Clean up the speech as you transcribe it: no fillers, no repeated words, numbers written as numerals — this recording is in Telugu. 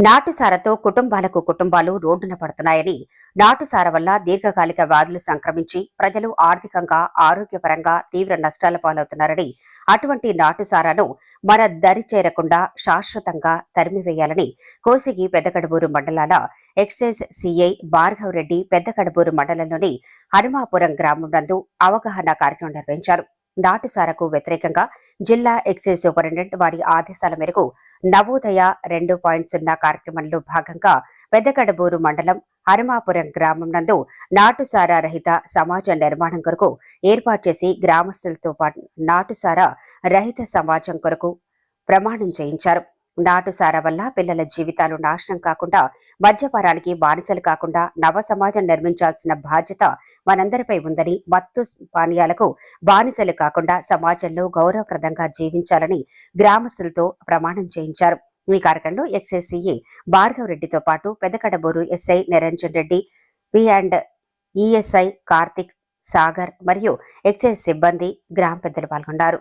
నాటుసారతో కుటుంబాలు రోడ్డున పడుతున్నాయని, నాటుసార వల్ల దీర్ఘకాలిక వ్యాధులు సంక్రమించి ప్రజలు ఆర్థికంగా, ఆరోగ్యపరంగా తీవ్ర నష్టాల పాలవుతున్నారని, అటువంటి నాటుసారాను మన దరి చేరకుండా శాశ్వతంగా తరిమివేయాలని కోసిగి పెద్దకడుబూరు మండలాల ఎక్సైజ్ సిఐ భార్గవ్ రెడ్డి పెద్దకడుబూరు మండలంలోని హనుమాపురం గ్రామం నందు అవగాహన కార్యక్రమం నిర్వహించారు. నాటుసారకు వ్యతిరేకంగా జిల్లా ఎక్సైజ్ సూపరింటెండెంట్ వారి ఆదేశాల మేరకు నవోదయ 2.0 కార్యక్రమంలో భాగంగా పెద్దకడబూరు మండలం హనుమాపురం గ్రామం నందు నాటుసారా రహిత సమాజ నిర్మాణం కొరకు ఏర్పాటు చేసి గ్రామస్తులతో పాటు నాటుసారా రహిత సమాజం కొరకు ప్రమాణం చేయించారు. నాటుసారా వల్ల పిల్లల జీవితాలు నాశనం కాకుండా, మద్యపానానికి బానిసలు కాకుండా నవ సమాజం నిర్మించాల్సిన బాధ్యత మనందరిపై ఉందని, మత్తు పానీయాలకు బానిసలు కాకుండా సమాజంలో గౌరవప్రదంగా జీవించాలని గ్రామస్తులతో ప్రమాణం చేయించారు. ఈ కార్యక్రమంలో ఎక్సైజ్ సిఐ భార్గవ్ రెడ్డితో పాటు Peddakadaburu SI Niranjan Reddy, P and ESI Karthik, Sagar మరియు ఎక్సైజ్ సిబ్బంది, గ్రామ పెద్దలు పాల్గొన్నారు.